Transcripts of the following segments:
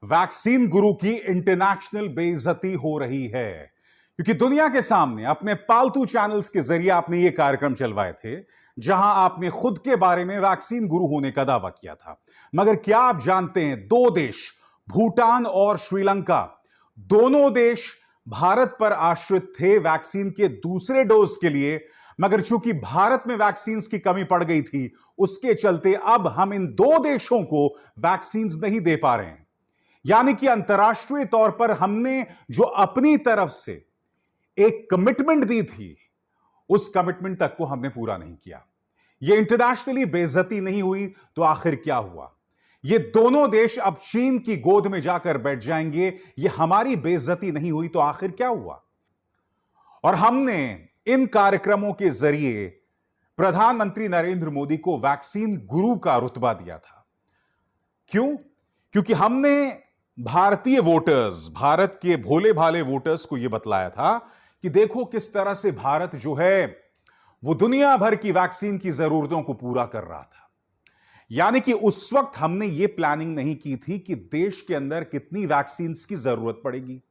Vaccine गुरु की international बेइज्जती हो रही है क्योंकि दुनिया के सामने अपने पालतू चैनल्स के जरिए आपने ये कार्यक्रम चलवाए थे जहां आपने खुद के बारे में वैक्सीन गुरु होने का दावा किया था। मगर क्या आप जानते हैं, दो देश भूटान और श्रीलंका, दोनों देश भारत पर आश्रित थे वैक्सीन के दूसरे डोज के लिए। मगर चूंकि भारत में वैक्सीन की कमी पड़ गई थी, उसके चलते अब हम इन दो देशों को वैक्सीन नहीं दे पा रहे हैं। यानी कि अंतर्राष्ट्रीय तौर पर हमने जो अपनी तरफ से एक कमिटमेंट दी थी, उस कमिटमेंट तक को हमने पूरा नहीं किया। यह इंटरनेशनली बेइज्जती नहीं हुई तो आखिर क्या हुआ? ये दोनों देश अब चीन की गोद में जाकर बैठ जाएंगे। यह हमारी बेइज्जती नहीं हुई तो आखिर क्या हुआ? और हमने इन कार्यक्रमों के जरिए प्रधानमंत्री नरेंद्र मोदी को वैक्सीन गुरु का रुतबा दिया था। क्यों? क्योंकि हमने भारतीय वोटर्स, भारत के भोले भाले वोटर्स को यह बतलाया था कि देखो किस तरह से भारत जो है वो दुनिया भर की वैक्सीन की जरूरतों को पूरा कर रहा था। यानी कि उस वक्त हमने यह प्लानिंग नहीं की थी कि देश के अंदर कितनी वैक्सीन की जरूरत पड़ेगी,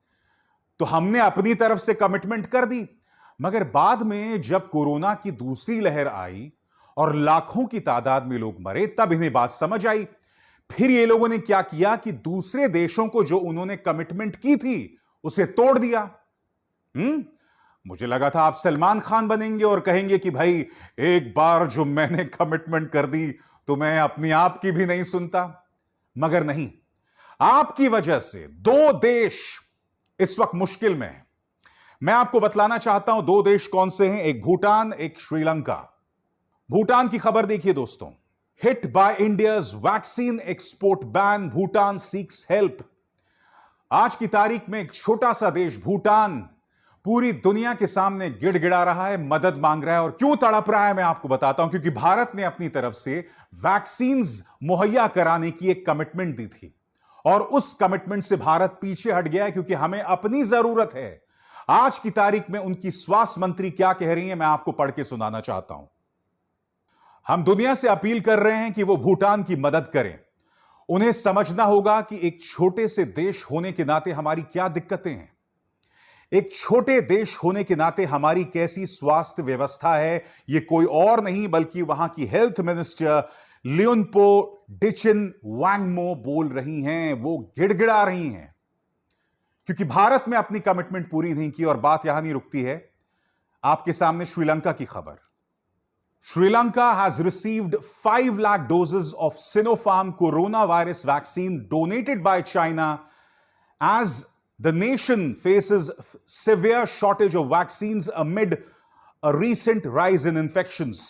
तो हमने अपनी तरफ से कमिटमेंट कर दी। मगर बाद में जब कोरोना की दूसरी लहर आई और लाखों की तादाद में लोग मरे, तब इन्हें बात समझ आई। फिर ये लोगों ने क्या किया कि दूसरे देशों को जो उन्होंने कमिटमेंट की थी उसे तोड़ दिया। मुझे लगा था आप सलमान खान बनेंगे और कहेंगे कि भाई एक बार जो मैंने कमिटमेंट कर दी तो मैं अपनी आप की भी नहीं सुनता। मगर नहीं, आपकी वजह से दो देश इस वक्त मुश्किल में हैं। मैं आपको बतलाना चाहता हूं दो देश कौन से हैं, एक भूटान, एक श्रीलंका। भूटान की खबर देखिए दोस्तों। Hit by India's vaccine export ban, Bhutan seeks help। आज की तारीख में एक छोटा सा देश भूटान पूरी दुनिया के सामने गिड़गिड़ा रहा है, मदद मांग रहा है। और क्यों तड़प रहा है मैं आपको बताता हूं। क्योंकि भारत ने अपनी तरफ से वैक्सीन मुहैया कराने की एक कमिटमेंट दी थी और उस कमिटमेंट से भारत पीछे हट गया है क्योंकि हमें अपनी जरूरत है। आज की तारीख में उनकी स्वास्थ्य मंत्री क्या कह रही है, मैं आपको पढ़ के सुनाना चाहता हूं। हम दुनिया से अपील कर रहे हैं कि वो भूटान की मदद करें। उन्हें समझना होगा कि एक छोटे से देश होने के नाते हमारी क्या दिक्कतें हैं। एक छोटे देश होने के नाते हमारी कैसी स्वास्थ्य व्यवस्था है, यह कोई और नहीं बल्कि वहां की हेल्थ मिनिस्टर लियोनपो डिचिन वांगमो बोल रही हैं। वो गिड़गिड़ा रही हैं क्योंकि भारत में अपनी कमिटमेंट पूरी नहीं की। और बात यहां नहीं रुकती है। आपके सामने श्रीलंका की खबर। Sri has received 5 lakh doses of Sinopharm coronavirus vaccine donated by China as the nation faces severe shortage of vaccines amid a recent rise in infections.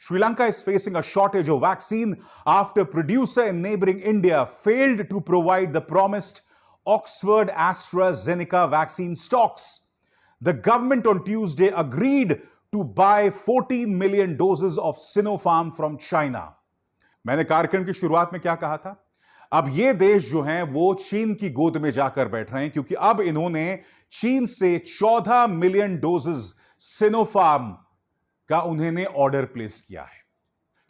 Sri Lanka is facing a shortage of vaccine after producer in neighboring India failed to provide the promised Oxford AstraZeneca vaccine stocks. The government on Tuesday agreed to buy 14 million doses of Sinopharm from China। मैंने कार्यक्रम की शुरुआत में क्या कहा था? अब ये देश जो हैं वो चीन की गोद में जाकर बैठ रहे हैं क्योंकि अब इन्होंने चीन से 14 मिलियन डोजेस सिनोफार्म का उन्होंने ऑर्डर प्लेस किया है।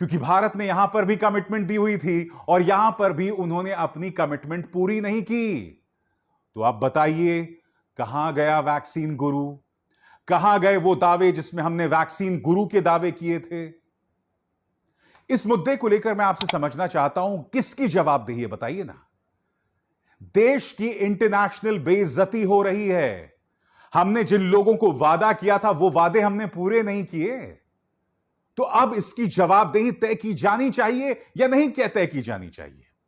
क्योंकि भारत ने यहां पर भी कमिटमेंट दी हुई थी और यहां पर भी उन्होंने अपनी कमिटमेंट पूरी नहीं की। तो आप बताइए, कहां गया वैक्सीन गुरु? कहां गए वो दावे जिसमें हमने वैक्सीन गुरु के दावे किए थे? इस मुद्दे को लेकर मैं आपसे समझना चाहता हूं, किसकी जवाबदेही है बताइए ना। देश की इंटरनेशनल बेइज्जती हो रही है। हमने जिन लोगों को वादा किया था वो वादे हमने पूरे नहीं किए। तो अब इसकी जवाबदेही तय की जानी चाहिए या नहीं, क्या तय की जानी चाहिए?